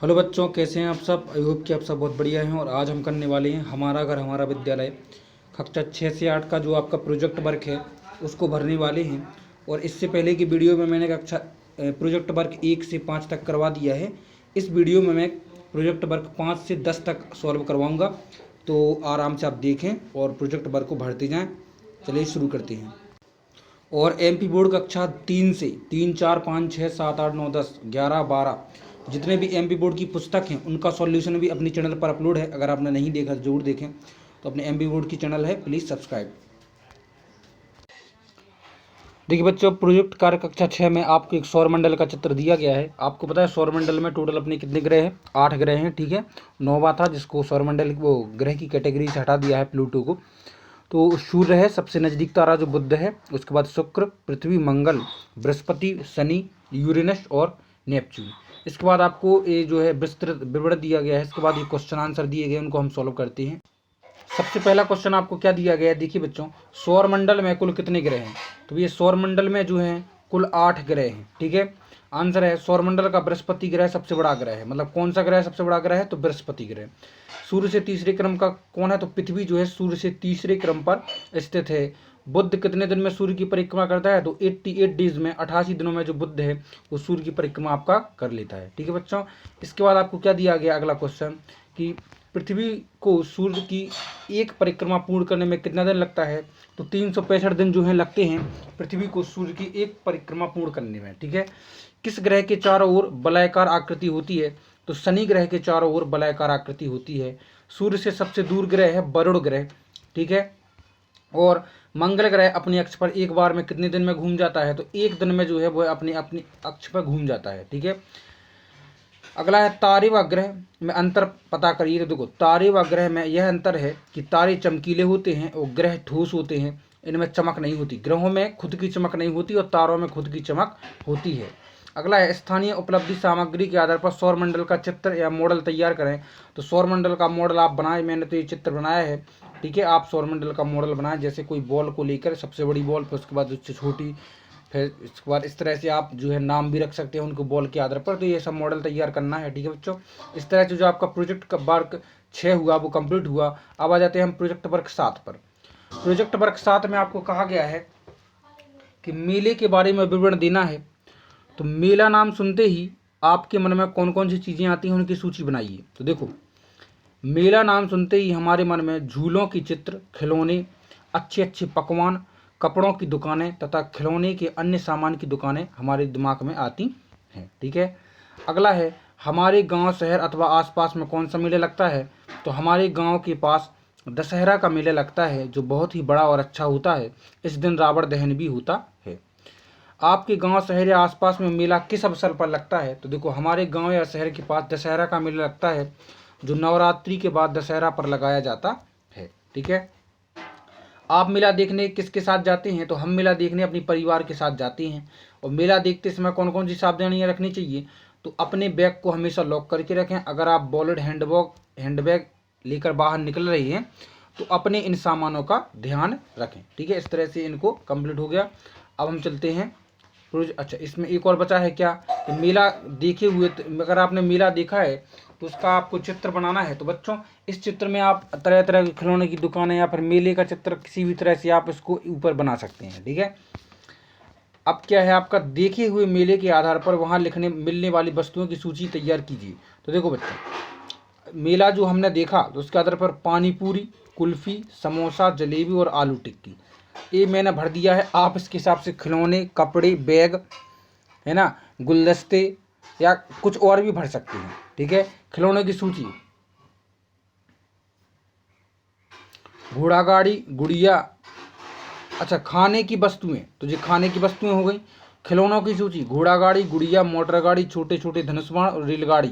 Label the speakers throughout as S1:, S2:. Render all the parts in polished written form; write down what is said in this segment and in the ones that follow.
S1: Hello बच्चों, कैसे हैं आप सब। आई होप कि आप सब बहुत बढ़िया हैं। और आज हम करने वाले हैं हमारा घर हमारा विद्यालय कक्षा 6 से 8 का जो आपका प्रोजेक्ट वर्क है उसको भरने वाले हैं। और इससे पहले की वीडियो में मैंने कक्षा प्रोजेक्ट वर्क 1 से 5 तक करवा दिया है। इस वीडियो में मैं प्रोजेक्ट वर्क 5 से 10 तक सॉल्व करवाऊँगा, तो आराम से आप देखें और प्रोजेक्ट वर्क को भरते जाएँ। चलिए शुरू करते हैं। और एमपी बोर्ड कक्षा 3 से 3, 4, 5, 6, 7, 8, 9, 10, 11, 12 जितने भी एमपी बोर्ड की पुस्तक हैं उनका सॉल्यूशन भी अपनी चैनल पर अपलोड है। अगर आपने नहीं देखा जरूर देखें। तो अपने एमपी बोर्ड की चैनल है, प्लीज़ सब्सक्राइब। देखिए बच्चों, प्रोजेक्ट कार्य कक्षा 6 में आपको एक सौर मंडल का चित्र दिया गया है। आपको पता है सौर मंडल में टोटल अपने कितने ग्रह हैं? 8 ग्रह हैं, ठीक है। 9वां था जिसको सौर मंडल वो ग्रह की कैटेगरी से हटा दिया है, प्लूटो को। तो सूर्य है सबसे नज़दीक तारा जो बुध है, उसके बाद शुक्र, पृथ्वी, मंगल, बृहस्पति, शनि, यूरेनस और नेपच्यून। इसके बाद आपको ये जो है विस्तृत विवरण दिया गया है। इसके बाद ये क्वेश्चन आंसर दिए गए, उनको हम सॉल्व करते हैं। सबसे पहला क्वेश्चन आपको क्या दिया गया है, देखिए बच्चों, सौर मंडल में कुल कितने ग्रह हैं? तो ये सौर मंडल में जो है कुल 8 ग्रह हैं, ठीक है। आंसर है सौर मंडल का बृहस्पति ग्रह सबसे बड़ा ग्रह है। मतलब कौन सा ग्रह सबसे बड़ा ग्रह है? तो बृहस्पति ग्रह। सूर्य से तीसरे क्रम का कौन है? तो पृथ्वी जो है सूर्य से तीसरे क्रम पर स्थित है। बुध कितने दिन में सूर्य की परिक्रमा करता है? तो 88 डेज में, 88 दिनों में जो बुध है वो सूर्य की परिक्रमा आपका कर लेता है, ठीक है बच्चों। इसके बाद आपको क्या दिया गया अगला क्वेश्चन कि पृथ्वी को सूर्य की एक परिक्रमा पूर्ण करने में कितना दिन लगता है? तो 365 दिन जो है लगते हैं पृथ्वी को सूर्य की एक परिक्रमा पूर्ण करने में, ठीक है। किस ग्रह के चारों ओर वलयाकार आकृति होती है? तो शनि ग्रह के चारों ओर वलयाकार आकृति होती है। सूर्य से सबसे दूर ग्रह है वरुण ग्रह, ठीक है। और मंगल ग्रह अपनी अक्ष पर एक बार में कितने दिन में घूम जाता है? तो एक दिन में जो है वह अपनी अपनी अक्ष पर घूम जाता है, ठीक है। अगला है तारे व ग्रह में अंतर पता करिए। तो देखो, तारे व ग्रह में यह अंतर है कि तारे चमकीले होते हैं और ग्रह ठोस होते हैं, इनमें चमक नहीं होती। ग्रहों में खुद की चमक नहीं होती और तारों में खुद की चमक होती है। अगला है स्थानीय उपलब्धि सामग्री के आधार पर सौर मंडल का चित्र या मॉडल तैयार करें। तो सौर मंडल का मॉडल आप बनाएं, मैंने तो ये चित्र बनाया है, ठीक है। आप सौर मंडल का मॉडल बनाएं, जैसे कोई बॉल को लेकर सबसे बड़ी बॉल, फिर उसके बाद उससे छोटी, फिर इसके बाद इस तरह से आप जो है नाम भी रख सकते हैं उनको बॉल के आधार पर। तो ये सब मॉडल तैयार करना है, ठीक है बच्चों। इस तरह से जो आपका प्रोजेक्ट का वर्क 6 हुआ वो कंप्लीट हुआ। अब आ जाते हैं हम प्रोजेक्ट वर्क 7 पर। प्रोजेक्ट वर्क 7 में आपको कहा गया है कि मेले के बारे में विवरण देना है। तो मेला नाम सुनते ही आपके मन में कौन कौन सी चीज़ें आती हैं उनकी सूची बनाइए। तो देखो, मेला नाम सुनते ही हमारे मन में झूलों की चित्र, खिलौने, अच्छे अच्छे पकवान, कपड़ों की दुकानें तथा खिलौने के अन्य सामान की दुकानें हमारे दिमाग में आती हैं, ठीक है। अगला है हमारे गांव, शहर अथवा आसपास में कौन सा मेला लगता है? तो हमारे गांव के पास दशहरा का मेला लगता है जो बहुत ही बड़ा और अच्छा होता है। इस दिन रावण दहन भी होता है। आपके गांव, शहर या आसपास में मेला किस अवसर पर लगता है? तो देखो, हमारे गांव या शहर के पास दशहरा का मेला लगता है जो नवरात्रि के बाद दशहरा पर लगाया जाता है, ठीक है। आप मेला देखने किसके साथ जाते हैं? तो हम मेला देखने अपने परिवार के साथ जाते हैं। और मेला देखते समय कौन कौन सी सावधानियां रखनी चाहिए? तो अपने बैग को हमेशा लॉक करके रखें। अगर आप वॉलेट, हैंडबैग लेकर बाहर निकल रही हैं तो अपने इन सामानों का ध्यान रखें, ठीक है। इस तरह से इनको कंप्लीट हो गया। अब हम चलते हैं अच्छा, इसमें एक और बचा है क्या? तो मेला देखे हुए, अगर आपने मेला देखा है तो उसका आपको चित्र बनाना है। तो बच्चों, इस चित्र में आप तरह तरह के खिलौने की दुकानें या फिर मेले का चित्र किसी भी तरह से आप इसको ऊपर बना सकते हैं, ठीक है। अब क्या है आपका, देखे हुए मेले के आधार पर वहाँ लिखने मिलने वाली वस्तुओं की सूची तैयार कीजिए। तो देखो बच्चों, मेला जो हमने देखा तो उसके आधार पर पानी पूरी, कुल्फ़ी, समोसा, जलेबी और आलू टिक्की, ये मैंने भर दिया है। आप इसके हिसाब से खिलौने, कपड़े, बैग, है ना, गुलदस्ते या कुछ और भी भर सकते हैं, ठीक है। खिलौने की सूची, घोड़ा गाड़ी, गुड़िया, अच्छा खाने की वस्तुएं, तो ये खाने की वस्तुएं हो गई। खिलौनों की सूची, घोड़ा गाड़ी, गुड़िया, मोटर गाड़ी, छोटे छोटे धनुष बाण और रेलगाड़ी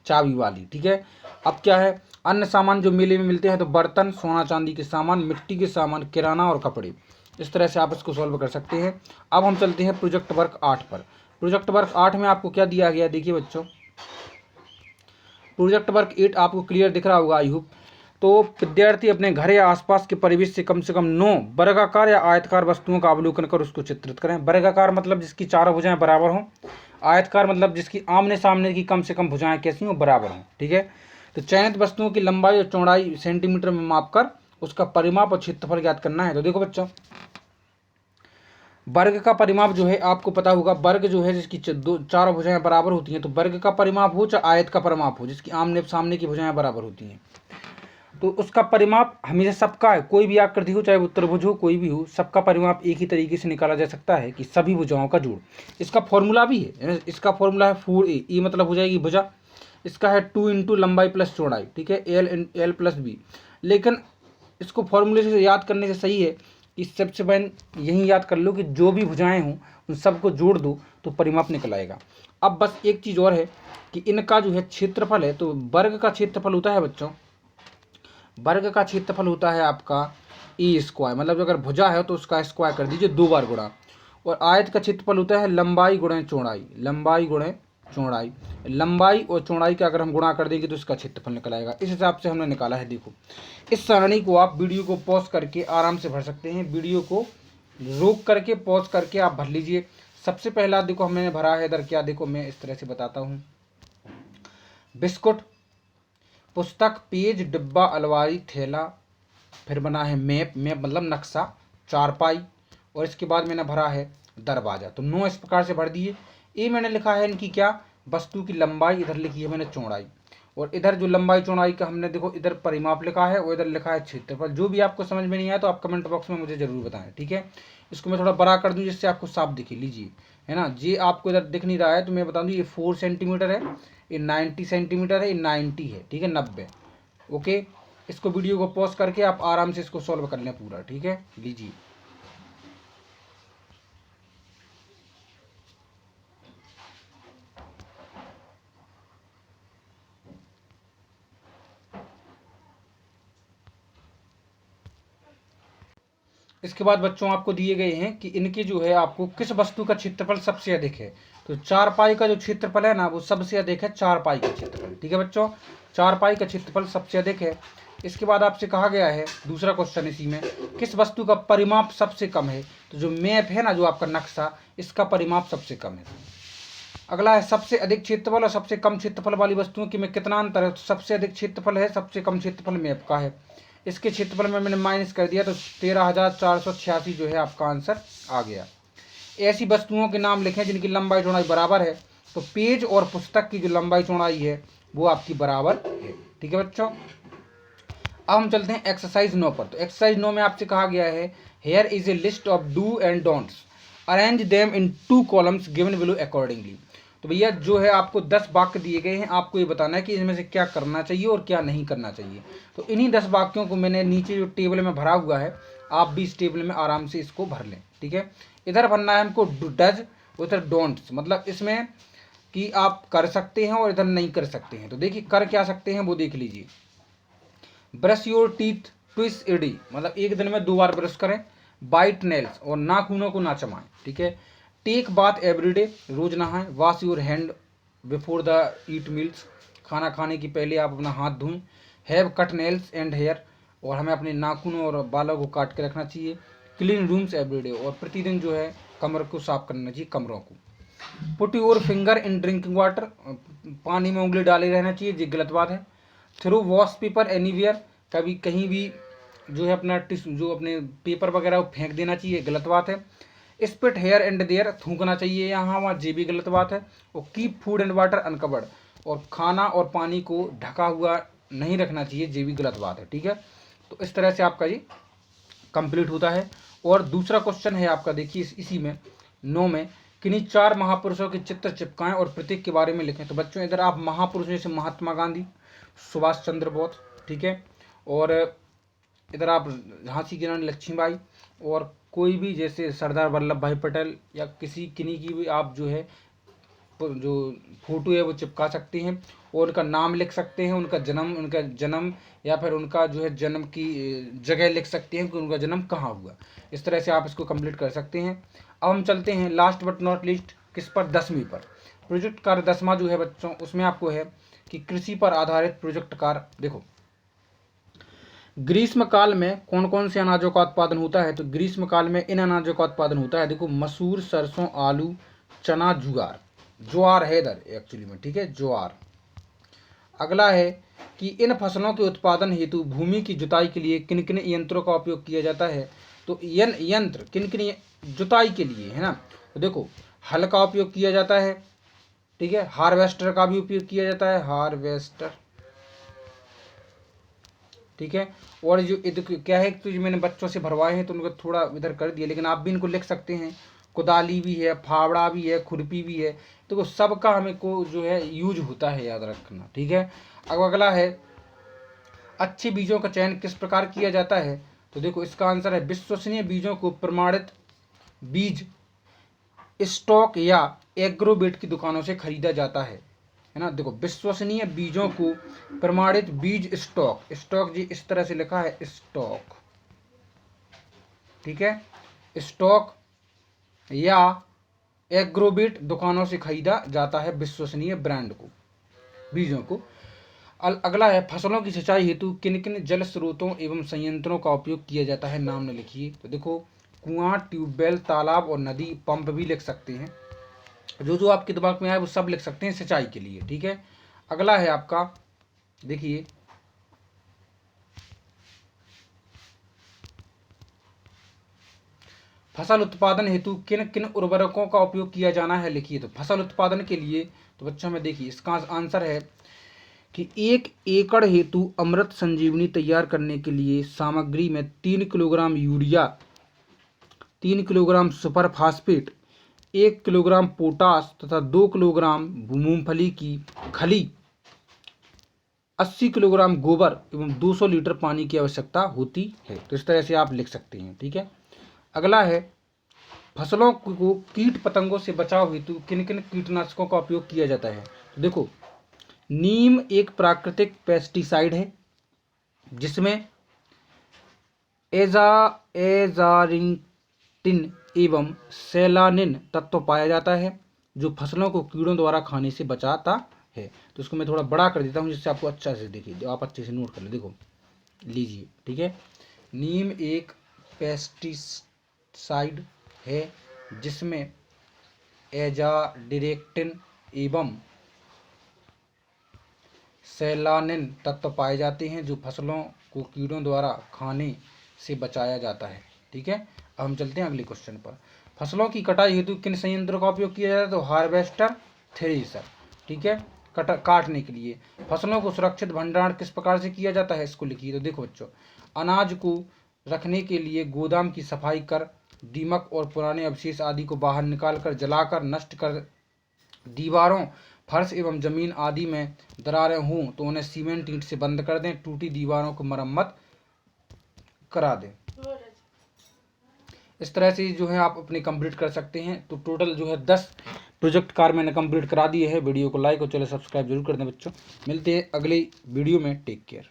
S1: चाबी वाली, ठीक है। अब क्या है, अन्य सामान जो मेले में मिलते हैं, तो बर्तन, सोना चांदी के सामान, मिट्टी के सामान, किराना और कपड़े। इस तरह से आप इसको सॉल्व कर सकते हैं। अब हम चलते हैं प्रोजेक्ट वर्क 8 पर। प्रोजेक्ट वर्क 8 में आपको क्या दिया गया, देखिए बच्चों, प्रोजेक्ट वर्क 8 आपको क्लियर दिख रहा होगा आई होप। तो विद्यार्थी अपने घर या आसपास के परिवेश से कम 9 वर्गाकार या आयताकार वस्तुओं का अवलोकन कर उसको चित्रित करें। वर्गाकार मतलब जिसकी चारों भुजाएं बराबर हों, आयताकार मतलब जिसकी आमने सामने की कम से कम भुजाएं कैसी हों, बराबर हों। ठीक है, तो चयनित वस्तुओं की लंबाई और चौड़ाई सेंटीमीटर में मापकर उसका परिमाप और क्षेत्रफल ज्ञात करना है। तो देखो बच्चों, वर्ग का परिमाप जो है आपको पता होगा, वर्ग जो है जिसकी चारों भुजाएं बराबर होती हैं, तो वर्ग का परिमाप हो चाहे आयत का परिमाप हो, जिसकी आमने सामने की भुजाएं बराबर होती हैं, तो उसका परिमाप हमेशा सबका है। कोई भी आकृति हो, चाहे वो त्रिभुज हो, कोई भी हो, सबका परिमाप एक ही तरीके से निकाला जा सकता है कि सभी भुजाओं का जोड़। इसका फॉर्मूला भी है, इसका फॉर्मूला है 4a। e मतलब हो जाएगी भुजा, इसका है 2 इंटू लंबाई प्लस चौड़ाई। ठीक है, एल प्लस बी। लेकिन इसको फॉर्मूले से याद करने से सही है कि सबसे पहले यही याद कर लो कि जो भी भुजाएं हों उन सबको जोड़ दो तो परिमाप निकल आएगा। अब बस एक चीज़ और है कि इनका जो है क्षेत्रफल है, तो वर्ग का क्षेत्रफल होता है बच्चों, वर्ग का क्षेत्रफल होता है आपका ए स्क्वायर, मतलब अगर भुजा है तो उसका स्क्वायर कर दीजिए 2 बार गुणा। और आयत का क्षेत्रफल होता है लंबाई गुणे चौड़ाई, लंबाई गुणे चौड़ाई। लंबाई और चौड़ाई का अगर हम गुणा कर देंगे तो इसका क्षेत्रफल निकल आएगा। इस हिसाब से हमने निकाला है। देखो, इस सरणी को आप वीडियो को पॉज करके आराम से भर सकते हैं। वीडियो को रोक करके पॉज करके आप भर लीजिए। सबसे पहला देखो हमने भरा है इधर क्या, देखो मैं इस तरह से बताता हूँ। बिस्कुट, पुस्तक, पेज, डिब्बा, अलमारी, थैला, फिर बना है मैप, मैप मतलब नक्शा, चारपाई, और इसके बाद मैंने भरा है दरवाज़ा। तो 9 इस प्रकार से भर दिए। ये मैंने लिखा है इनकी क्या, वस्तु की लंबाई, इधर लिखी है मैंने चौड़ाई, और इधर जो लंबाई चौड़ाई का हमने देखो इधर परिमाप लिखा है और इधर लिखा है क्षेत्रफल। जो भी आपको समझ में नहीं आया तो आप कमेंट बॉक्स में मुझे ज़रूर बताएं। ठीक है, इसको मैं थोड़ा बड़ा कर दूँ जिससे आपको साफ दिखे। लीजिए, है ना, ये आपको इधर दिख नहीं रहा है तो मैं बता दूँ, ये 4 सेंटीमीटर है, ये 90 सेंटीमीटर है, ये 90 है। ठीक है, 90। ओके, इसको वीडियो को पॉज करके आप आराम से इसको सॉल्व कर लें पूरा। ठीक है, लीजिए। इसके बाद बच्चों आपको दिए गए हैं कि इनके जो है आपको किस वस्तु का क्षेत्रफल सबसे अधिक है। तो 4 पाई का जो क्षेत्रफल है ना वो सबसे अधिक है, 4 पाई का क्षेत्रफल। ठीक है बच्चों, 4 पाई का क्षेत्रफल सबसे अधिक है। इसके बाद आपसे कहा गया है दूसरा क्वेश्चन इसी में, किस वस्तु का परिमाप सबसे कम है। तो जो मैप है ना, जो आपका नक्शा, इसका परिमाप सबसे कम है। अगला है सबसे अधिक क्षेत्रफल और सबसे कम क्षेत्रफल वाली वस्तुओं की में कितना अंतर है। तो सबसे अधिक क्षेत्रफल है, सबसे कम क्षेत्रफल मैप का है। इसके क्षेत्रफल में मैंने माइनस कर दिया तो 13,486 जो है आपका आंसर आ गया। ऐसी वस्तुओं के नाम लिखें जिनकी लंबाई चौड़ाई बराबर है। तो पेज और पुस्तक की जो लंबाई चौड़ाई है वो आपकी बराबर है। ठीक है बच्चों, अब हम चलते हैं एक्सरसाइज 9 पर। तो एक्सरसाइज 9 में आपसे कहा गया है, here is a list of do and don'ts, arrange them in 2 columns given below accordingly. तो भैया जो है आपको 10 वाक्य दिए गए हैं, आपको ये बताना है कि इनमें से क्या करना चाहिए और क्या नहीं करना चाहिए। तो इन्हीं 10 वाक्यों को मैंने नीचे जो टेबल में भरा हुआ है, आप भी इस टेबल में आराम से इसको भर लें। ठीक है, इधर भरना है हमको डज, उधर डोंट्स, मतलब इसमें कि आप कर सकते हैं और इधर नहीं कर सकते हैं। तो देखिए कर क्या सकते हैं वो देख लीजिए। Brush your teeth twice a day, मतलब एक दिन में 2 बार ब्रश करें। बाइट नेल्स, और नाखूनों को ना चबाएं। ठीक है, टेक बाथ एवरीडे, रोज नहाएं। Wash your hand before the eat meals, खाना खाने की पहले आप अपना हाथ धोएं। Have cut nails and hair, और हमें अपने नाखूनों और बालों को काट के रखना चाहिए। क्लीन रूम्स एवरीडे, और प्रतिदिन जो है कमर को साफ करना चाहिए, कमरों को। Put your finger in drinking water, पानी में उंगली डाले रहना चाहिए, ये गलत बात है। थ्रू वॉश पेपर एनीवेयर, कभी कहीं भी जो है अपना जो अपने पेपर वगैरह वो फेंक देना चाहिए, गलत बात है। स्पिट हेयर एंड देयर, थूकना चाहिए यहाँ वहाँ, ये भी गलत बात है। और keep food and water uncovered, और खाना और पानी को ढका हुआ नहीं रखना चाहिए, ये भी गलत बात है। ठीक है, तो इस तरह से आपका ये कंप्लीट होता है। और दूसरा क्वेश्चन है आपका, देखिए इसी में 9 में, किन्हीं 4 महापुरुषों के चित्र चिपकाएं और प्रत्येक के बारे में लिखें। तो बच्चों इधर आप महापुरुष जैसे महात्मा गांधी, सुभाष चंद्र बोस, ठीक है, और इधर आप झांसी की रानी लक्ष्मीबाई, और कोई भी जैसे सरदार वल्लभ भाई पटेल या किसी किन्हीं की भी आप जो है जो फोटो है वो चिपका सकते हैं, और उनका नाम लिख सकते हैं, उनका जन्म या फिर उनका जो है जन्म की जगह लिख सकते हैं कि उनका जन्म कहाँ हुआ। इस तरह से आप इसको कंप्लीट कर सकते हैं। अब हम चलते हैं लास्ट बट नॉट लीस्ट किस पर, 10वीं पर। प्रोजेक्ट कार्य 10वां जो है बच्चों, उसमें आपको है कि कृषि पर आधारित प्रोजेक्ट कार्य। देखो ग्रीष्म काल में कौन कौन से अनाजों का उत्पादन होता है? तो ग्रीष्म काल में इन अनाजों का उत्पादन होता है, देखो मसूर, सरसों, आलू, चना, जुआर। ज्वार है इधर एक्चुअली में, ठीक है, ज्वार। अगला है कि इन फसलों के उत्पादन हेतु भूमि की जुताई के लिए किन किन यंत्रों का उपयोग किया जाता है? तो यंत्र किन किन जुताई के लिए है ना? तो देखो हल का उपयोग किया जाता है, ठीक है, हार्वेस्टर का भी उपयोग किया जाता है, हार्वेस्टर, ठीक है। और जो क्या है तो जो मैंने बच्चों से भरवाए हैं तो उनको थोड़ा इधर कर दिया, लेकिन आप भी इनको लिख सकते हैं। कुदाली भी है, फावड़ा भी है, खुरपी भी है, तो सबका हमें को जो है यूज होता है, याद रखना, ठीक है। अब अगला है अच्छे बीजों का चयन किस प्रकार किया जाता है? तो देखो इसका आंसर है विश्वसनीय बीजों को प्रमाणित बीज स्टॉक या एग्रोवेट की दुकानों से खरीदा जाता है ना। देखो विश्वसनीय बीजों को प्रमाणित बीज स्टॉक, स्टॉक जी इस तरह से लिखा है स्टॉक, ठीक है, स्टॉक या एग्रोवेट दुकानों से खरीदा जाता है विश्वसनीय ब्रांड को, बीजों को। अगला है फसलों की सिंचाई हेतु किन किन जल स्रोतों एवं संयंत्रों का उपयोग किया जाता है? नाम न लिखिए। तो देखो कुआं, ट्यूबवेल, तालाब और नदी, पंप भी लिख सकते हैं, जो जो आपके दिमाग में आए वो सब लिख सकते हैं सिंचाई के लिए, ठीक है। अगला है आपका, देखिए फसल उत्पादन हेतु किन किन उर्वरकों का उपयोग किया जाना है? लिखिए। तो फसल उत्पादन के लिए तो बच्चों में देखिए इसका आंसर है कि 1 एकड़ हेतु अमृत संजीवनी तैयार करने के लिए सामग्री में 3 kilogram urea, 3 kilogram super phosphate, 1 kilogram potash तथा 2 किलोग्राम मूंगफली की खली, 80 किलोग्राम गोबर एवं 200 लीटर पानी की आवश्यकता होती है। तो इस तरह से आप लिख सकते हैं, ठीक है। अगला है फसलों को कीट पतंगों से बचाव हेतु किन किन कीटनाशकों का उपयोग किया जाता है? तो देखो नीम एक प्राकृतिक पेस्टिसाइड है जिसमें एजारिंटिन एवं सेलानिन तत्व पाया जाता है जो फसलों को कीड़ों द्वारा खाने से बचाता है। तो इसको मैं थोड़ा बड़ा कर देता हूँ जिससे आपको अच्छा से देखिए, आप अच्छे से नोट कर ले। देखो लीजिए, ठीक है, नीम एक पेस्टिसाइड है जिसमें एजाडिरेक्टिन एवं सेलानिन तत्व पाए जाते हैं जो फसलों को कीड़ों द्वारा खाने से बचाया जाता है, ठीक है। अब हम चलते हैं अगले क्वेश्चन पर। फसलों की कटाई हेतु किन संयंत्रों का उपयोग किया जाता है? तो हार्वेस्टर, थ्रेशर, ठीक है, काटने के लिए। फसलों को सुरक्षित भंडारण किस प्रकार से किया जाता है? इसको लिखिए। तो देखो बच्चों, अनाज को रखने के लिए गोदाम की सफाई कर दीमक और पुराने अवशेष आदि को बाहर निकालकर जलाकर नष्ट कर, दीवारों, फर्श एवं जमीन आदि में दरारें हों तो उन्हें सीमेंट ईंट से बंद कर दें, टूटी दीवारों को मरम्मत करा दें। इस तरह से जो है आप अपने कंप्लीट कर सकते हैं। तो टोटल जो है 10 प्रोजेक्ट कार्य मैंने कंप्लीट करा दिए हैं। वीडियो को लाइक और चैनल सब्सक्राइब जरूर कर दें बच्चों। मिलते हैं अगले वीडियो में, टेक केयर।